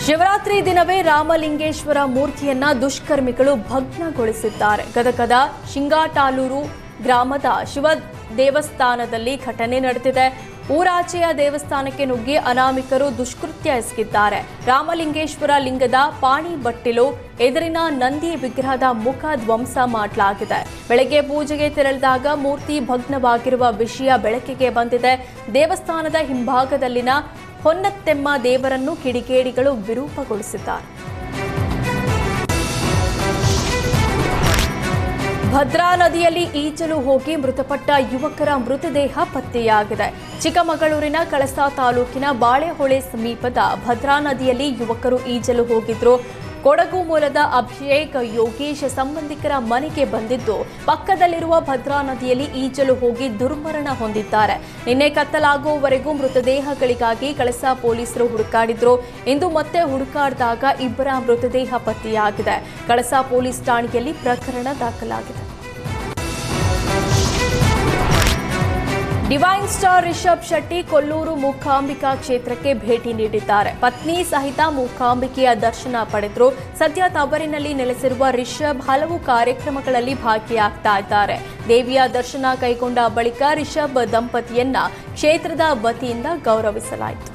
ಶಿವರಾತ್ರಿ ದಿನವೇ ರಾಮಲಿಂಗೇಶ್ವರ ಮೂರ್ತಿಯನ್ನ ದುಷ್ಕರ್ಮಿಗಳು ಭಗ್ನಗೊಳಿಸಿದ್ದಾರೆ. ಗದಗದ ಶಿಂಗಾಟಾಲೂರು ಗ್ರಾಮದ ಶಿವ ದೇವಸ್ಥಾನದಲ್ಲಿ ಘಟನೆ ನಡೆದಿದೆ. ಊರಾಚೆಯ ದೇವಸ್ಥಾನಕ್ಕೆ ನುಗ್ಗಿ ಅನಾಮಿಕರು ದುಷ್ಕೃತ್ಯ ಎಸಗಿದ್ದಾರೆ. ರಾಮಲಿಂಗೇಶ್ವರ ಲಿಂಗದ ಪಾಣಿ ಬಟ್ಟಿಲು ಎದುರಿನ ನಂದಿ ವಿಗ್ರಹದ ಮುಖ ಧ್ವಂಸ ಮಾಡಲಾಗಿದೆ. ಬೆಳಗ್ಗೆ ಪೂಜೆಗೆ ತೆರಳಿದಾಗ ಮೂರ್ತಿ ಭಗ್ನವಾಗಿರುವ ವಿಷಯ ಬೆಳಕಿಗೆ ಬಂದಿದೆ. ದೇವಸ್ಥಾನದ ಹಿಂಭಾಗದಲ್ಲಿನ ಹೊನ್ನತ್ತೆಮ್ಮ ದೇವರನ್ನು ಕಿಡಿಗೇಡಿಗಳು ವಿರೂಪಗೊಳಿಸಿದ್ದಾರೆ. ಭದ್ರಾ ನದಿಯಲ್ಲಿ ಈಜಲು ಹೋಗಿ ಮೃತಪಟ್ಟ ಯುವಕರ ಮೃತದೇಹ ಪತ್ತೆಯಾಗಿದೆ. ಚಿಕ್ಕಮಗಳೂರಿನ ಕಳಸಾ ತಾಲೂಕಿನ ಬಾಳೆಹೊಳೆ ಸಮೀಪದ ಭದ್ರಾ ನದಿಯಲ್ಲಿ ಯುವಕರು ಈಜಲು ಹೋಗಿದ್ರು. ಕೊಡಗು ಮೂಲದ ಅಭಿಷೇಕ್ ಯೋಗೇಶ್ ಸಂಬಂಧಿಕರ ಮನೆಗೆ ಬಂದಿದ್ದು ಪಕ್ಕದಲ್ಲಿರುವ ಭದ್ರಾ ನದಿಯಲ್ಲಿ ಈಜಲು ಹೋಗಿ ದುರ್ಮರಣ ಹೊಂದಿದ್ದಾರೆ. ನಿನ್ನೆ ಕತ್ತಲಾಗುವವರೆಗೂ ಮೃತದೇಹಗಳಿಗಾಗಿ ಕಳಸಾ ಪೊಲೀಸರು ಹುಡುಕಾಡಿದ್ರು. ಇಂದು ಮತ್ತೆ ಹುಡುಕಾಡಿದಾಗ ಇಬ್ಬರ ಮೃತದೇಹ ಪತ್ತೆಯಾಗಿದೆ. ಕಳಸಾ ಪೊಲೀಸ್ ಠಾಣೆಯಲ್ಲಿ ಪ್ರಕರಣ ದಾಖಲಾಗಿದೆ. ಡಿವೈನ್ ಸ್ಟಾರ್ ರಿಷಬ್ ಶೆಟ್ಟಿ ಕೊಲ್ಲೂರು ಮೂಕಾಂಬಿಕಾ ಕ್ಷೇತ್ರಕ್ಕೆ ಭೇಟಿ ನೀಡಿದ್ದಾರೆ. ಪತ್ನಿ ಸಹಿತ ಮೂಕಾಂಬಿಕೆಯ ದರ್ಶನ ಪಡೆದರು. ಸದ್ಯ ತವರಿನಲ್ಲಿ ನೆಲೆಸಿರುವ ರಿಷಬ್ ಹಲವು ಕಾರ್ಯಕ್ರಮಗಳಲ್ಲಿ ಭಾಗಿಯಾಗ್ತಾ ಇದ್ದಾರೆ. ದೇವಿಯ ದರ್ಶನ ಕೈಗೊಂಡ ಬಳಿಕ ರಿಷಬ್ ದಂಪತಿಯನ್ನ ಕ್ಷೇತ್ರದ ವತಿಯಿಂದ ಗೌರವಿಸಲಾಯಿತು.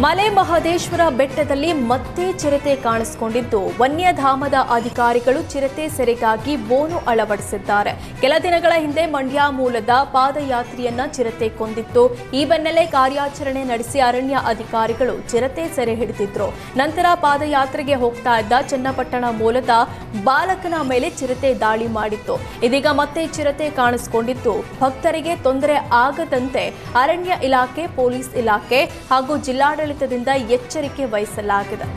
ಮಲೆ ಮಹದೇಶ್ವರ ಬೆಟ್ಟದಲ್ಲಿ ಮತ್ತೆ ಚಿರತೆ ಕಾಣಿಸಿಕೊಂಡಿದ್ದು ವನ್ಯಧಾಮದ ಅಧಿಕಾರಿಗಳು ಚಿರತೆ ಸೆರೆಗಾಗಿ ಬೋನು ಅಳವಡಿಸಿದ್ದಾರೆ. ಕೆಲ ದಿನಗಳ ಹಿಂದೆ ಮಂಡ್ಯ ಮೂಲದ ಪಾದಯಾತ್ರಿಯನ್ನ ಚಿರತೆ ಕೊಂದಿತ್ತು. ಈ ಬೆನ್ನಲ್ಲೇ ಕಾರ್ಯಾಚರಣೆ ನಡೆಸಿ ಅರಣ್ಯ ಅಧಿಕಾರಿಗಳು ಚಿರತೆ ಸೆರೆ ಹಿಡಿದಿದ್ರು. ನಂತರ ಪಾದಯಾತ್ರೆಗೆ ಹೋಗ್ತಾ ಇದ್ದ ಚನ್ನಪಟ್ಟಣ ಮೂಲದ ಬಾಲಕನ ಮೇಲೆ ಚಿರತೆ ದಾಳಿ ಮಾಡಿತ್ತು. ಇದೀಗ ಮತ್ತೆ ಚಿರತೆ ಕಾಣಿಸಿಕೊಂಡಿದ್ದು ಭಕ್ತರಿಗೆ ತೊಂದರೆ ಆಗದಂತೆ ಅರಣ್ಯ ಇಲಾಖೆ, ಪೊಲೀಸ್ ಇಲಾಖೆ ಹಾಗೂ ಜಿಲ್ಲಾಡಳಿತದಿಂದ ಎಚ್ಚರಿಕೆ ವಹಿಸಲಾಗಿದೆ.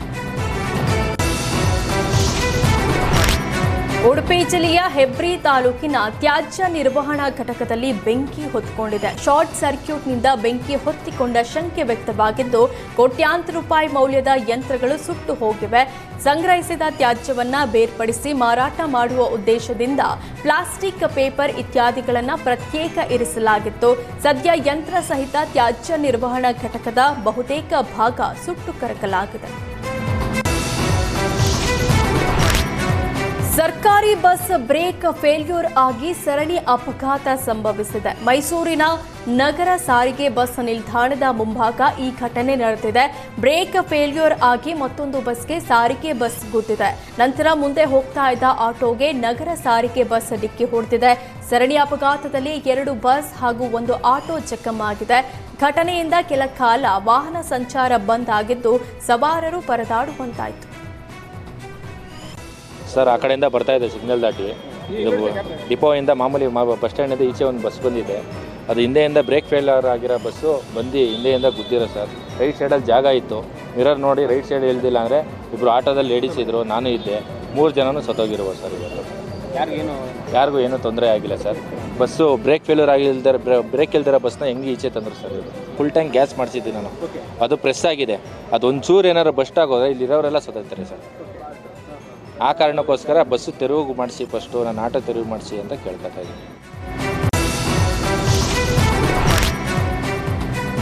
ಉಡುಪಿ ಜಿಲ್ಲೆಯ ಹೆಬ್ರಿ ತಾಲೂಕಿನ ತ್ಯಾಜ್ಯ ನಿರ್ವಹಣಾ ಘಟಕದಲ್ಲಿ ಬೆಂಕಿ ಹೊತ್ತಿಕೊಂಡಿದೆ. ಶಾರ್ಟ್ ಸರ್ಕ್ಯೂಟ್ನಿಂದ ಬೆಂಕಿ ಹೊತ್ತಿಕೊಂಡ ಶಂಕೆ ವ್ಯಕ್ತವಾಗಿದ್ದು ಕೋಟ್ಯಾಂತರ ರೂಪಾಯಿ ಮೌಲ್ಯದ ಯಂತ್ರಗಳು ಸುಟ್ಟು ಹೋಗಿವೆ. ಸಂಗ್ರಹಿಸಿದ ತ್ಯಾಜ್ಯವನ್ನ ಬೇರ್ಪಡಿಸಿ ಮಾರಾಟ ಮಾಡುವ ಉದ್ದೇಶದಿಂದ ಪ್ಲಾಸ್ಟಿಕ್, ಪೇಪರ್ ಇತ್ಯಾದಿಗಳನ್ನು ಪ್ರತ್ಯೇಕ ಇರಿಸಲಾಗಿತ್ತು. ಸದ್ಯ ಯಂತ್ರ ಸಹಿತ ತ್ಯಾಜ್ಯ ನಿರ್ವಹಣಾ ಘಟಕದ ಬಹುತೇಕ ಭಾಗ ಸುಟ್ಟು ಕರಕಲಾಗಿದೆ. ಸರ್ಕಾರಿ ಬಸ್ ಬ್ರೇಕ್ ಫೇಲ್ಯೂರ್ ಆಗಿ ಸರಣಿ ಅಪಘಾತ ಸಂಭವಿಸಿದೆ. ಮೈಸೂರಿನ ನಗರ ಸಾರಿಗೆ ಬಸ್ ನಿಲ್ದಾಣದ ಮುಂಭಾಗ ಈ ಘಟನೆ ನಡೆದಿದೆ. ಬ್ರೇಕ್ ಫೇಲ್ಯೂರ್ ಆಗಿ ಮತ್ತೊಂದು ಬಸ್ಗೆ ಸಾರಿಗೆ ಬಸ್ ಗುದ್ದಿದೆ. ನಂತರ ಮುಂದೆ ಹೋಗ್ತಾ ಇದ್ದ ಆಟೋಗೆ ನಗರ ಸಾರಿಗೆ ಬಸ್ ಡಿಕ್ಕಿ ಹೊಡೆದಿದೆ. ಸರಣಿ ಅಪಘಾತದಲ್ಲಿ 2 ಬಸ್ ಹಾಗೂ 1 ಆಟೋ ಜಖಮಾಗಿದೆ. ಘಟನೆಯಿಂದ ಕೆಲ ಕಾಲ ವಾಹನ ಸಂಚಾರ ಬಂದ್ ಆಗಿದ್ದು ಸವಾರರು ಪರದಾಡುವಂತಾಯಿತು. ಸರ್, ಆ ಕಡೆಯಿಂದ ಬರ್ತಾ ಇದೆ ಸಿಗ್ನಲ್ ದಾಟಿ. ಇದು ಡಿಪೋಯಿಂದ ಮಾಮೂಲಿ ಬಸ್ ಸ್ಟ್ಯಾಂಡಿಂದ ಈಚೆ ಒಂದು ಬಸ್ ಬಂದಿದೆ. ಅದು ಹಿಂದೆಯಿಂದ ಬ್ರೇಕ್ ಫೇಲ್ಯೂರ್ ಆಗಿರೋ ಬಸ್ಸು ಬಂದು ಹಿಂದೆಯಿಂದ ಗುದ್ದಿರೋ ಸರ್. ರೈಟ್ ಸೈಡಲ್ಲಿ ಜಾಗ ಇತ್ತು. ಮಿರರ್ ನೋಡಿ ರೈಟ್ ಸೈಡ್ ಇಲ್ದಿಲ್ಲ ಅಂದರೆ ಇಬ್ಬರು ಆಟೋದಲ್ಲಿ ಲೇಡೀಸ್ ಇದ್ದರು, ನಾನು ಇದ್ದೆ. 3 ಜನನೂ ಸತ್ತೋಗಿರುವ ಸರ್. ಇವತ್ತು ಯಾರಿಗೂ ಏನೂ ತೊಂದರೆ ಆಗಿಲ್ಲ sir. Bus brake failure brake ಇಲ್ದಿರೋ ಬಸ್ನ ಹೆಂಗೆ ಈಚೆ ತಂದರು ಸರ್. ಇದು ಫುಲ್ ಟ್ಯಾಂಕ್ ಗ್ಯಾಸ್ ಮಾಡಿಸಿದ್ದೆ ನಾನು. ಅದು ಪ್ರೆಸ್ ಆಗಿದೆ. ಅದೊಂದು ಚೂರು ಏನಾರು ಬಸ್ಟ್ ಆಗೋದ್ರೆ ಇಲ್ಲಿರೋರೆಲ್ಲ ಸತ್ತೋಗ್ತಾರೆ ಸರ್. ಆ ಕಾರಣಕ್ಕೋಸ್ಕರ ಬಸ್ಸು ತೆರವು ಮಾಡಿಸಿ, ಫಸ್ಟು ನಾನು ಆಟೋ ತೆರವು ಮಾಡಿಸಿ ಅಂತ ಕೇಳ್ಕೊತಾ ಇದ್ದೀನಿ.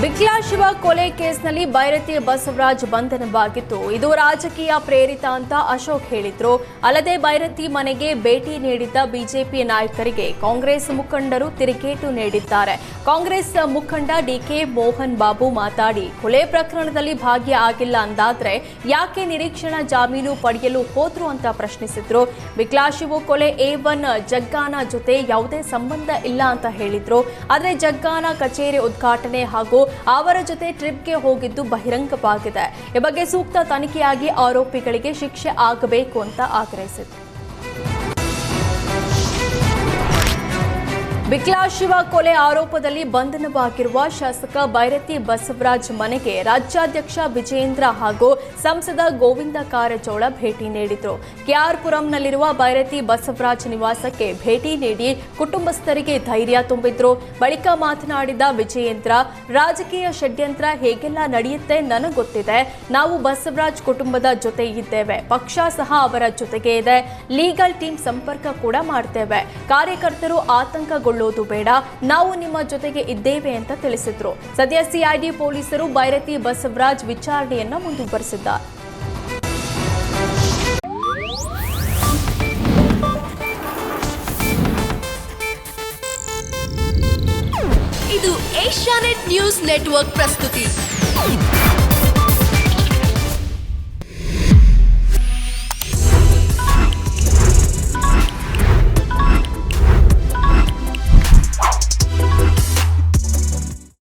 ಬಿಕ್ಲಾಶಿವ ಕೊಲೆ ಕೇಸ್ನಲ್ಲಿ ಬೈರತಿ ಬಸವರಾಜ್ ಬಂಧನವಾಗಿತ್ತು. ಇದು ರಾಜಕೀಯ ಪ್ರೇರಿತ ಅಂತ ಅಶೋಕ್ ಹೇಳಿದ್ರು. ಅಲ್ಲದೆ ಬೈರತಿ ಮನೆಗೆ ಭೇಟಿ ನೀಡಿದ್ದ ಬಿಜೆಪಿ ನಾಯಕರಿಗೆ ಕಾಂಗ್ರೆಸ್ ಮುಖಂಡರು ತಿರುಗೇಟು ನೀಡಿದ್ದಾರೆ. ಕಾಂಗ್ರೆಸ್ ಮುಖಂಡ ಡಿಕೆ ಮೋಹನ್ ಬಾಬು ಮಾತಾಡಿ ಕೊಲೆ ಪ್ರಕರಣದಲ್ಲಿ ಭಾಗಿಯಾಗಿಲ್ಲ ಅಂದಾದ್ರೆ ಯಾಕೆ ನಿರೀಕ್ಷಣಾ ಜಾಮೀನು ಪಡೆಯಲು ಹೋದ್ರು ಅಂತ ಪ್ರಶ್ನಿಸಿದ್ರು. ಬಿಕ್ಲಾಶಿವ ಕೊಲೆ A1 ಜಗ್ಗಾನ ಜೊತೆ ಯಾವುದೇ ಸಂಬಂಧ ಇಲ್ಲ ಅಂತ ಹೇಳಿದ್ರು. ಆದರೆ ಜಗ್ಗಾನ ಕಚೇರಿ ಉದ್ಘಾಟನೆ ಹಾಗೂ ಅವರ ಜೊತೆ ಟ್ರಿಪ್ಗೆ ಹೋಗಿದ್ದು ಬಹಿರಂಗವಾಗಿದೆ. ಈ ಬಗ್ಗೆ ಸೂಕ್ತ ತನಿಖೆಯಾಗಿ ಆರೋಪಿಗಳಿಗೆ ಶಿಕ್ಷೆ ಆಗಬೇಕು ಅಂತ ಆಗ್ರಹಿಸಿದರು. ಬಿಕ್ಲಾಶಿವ ಕೊಲೆ ಆರೋಪದಲ್ಲಿ ಬಂಧನವಾಗಿರುವ ಶಾಸಕ ಬೈರತಿ ಬಸವರಾಜ್ ಮನೆಗೆ ರಾಜ್ಯಾಧ್ಯಕ್ಷ ವಿಜಯೇಂದ್ರ ಹಾಗೂ ಸಂಸದ ಗೋವಿಂದ ಕಾರಜೋಳ ಭೇಟಿ ನೀಡಿದರು. ಕೆಆರ್ಪುರಂನಲ್ಲಿರುವ ಬೈರತಿ ಬಸವರಾಜ್ ನಿವಾಸಕ್ಕೆ ಭೇಟಿ ನೀಡಿ ಕುಟುಂಬಸ್ಥರಿಗೆ ಧೈರ್ಯ ತುಂಬಿದ್ರು. ಬಳಿಕ ಮಾತನಾಡಿದ ವಿಜಯೇಂದ್ರ, ರಾಜಕೀಯ ಷಡ್ಯಂತ್ರ ಹೇಗೆಲ್ಲ ನಡೆಯುತ್ತೆ ನನಗೆ ಗೊತ್ತಿದೆ. ನಾವು ಬಸವರಾಜ್ ಕುಟುಂಬದ ಜೊತೆ ಇದ್ದೇವೆ. ಪಕ್ಷ ಸಹ ಅವರ ಜೊತೆಗೆ ಇದೆ. ಲೀಗಲ್ ಟೀಮ್ ಸಂಪರ್ಕ ಕೂಡ ಮಾಡ್ತೇವೆ. ಕಾರ್ಯಕರ್ತರು ಆತಂಕಗೊಳ್ಳುವ ಹೆದರಿಕೊಳ್ಳೋದು ಬೇಡ, ನಾವು ನಿಮ್ಮ ಜೊತೆಗೆ ಇದ್ದೇವೆ ಅಂತ ತಿಳಿಸಿದ್ರು. ಸದ್ಯ ಸಿಐಡಿ ಪೊಲೀಸರು ಬೈರತಿ ಬಸವರಾಜ್ ವಿಚಾರಣೆಯನ್ನ ಮುಂದುವರೆಸಿದ್ದಾರೆ. ಇದು ಏಷ್ಯಾನೆಟ್ ನ್ಯೂಸ್ ನೆಟ್ವರ್ಕ್ ಪ್ರಸ್ತುತಿ.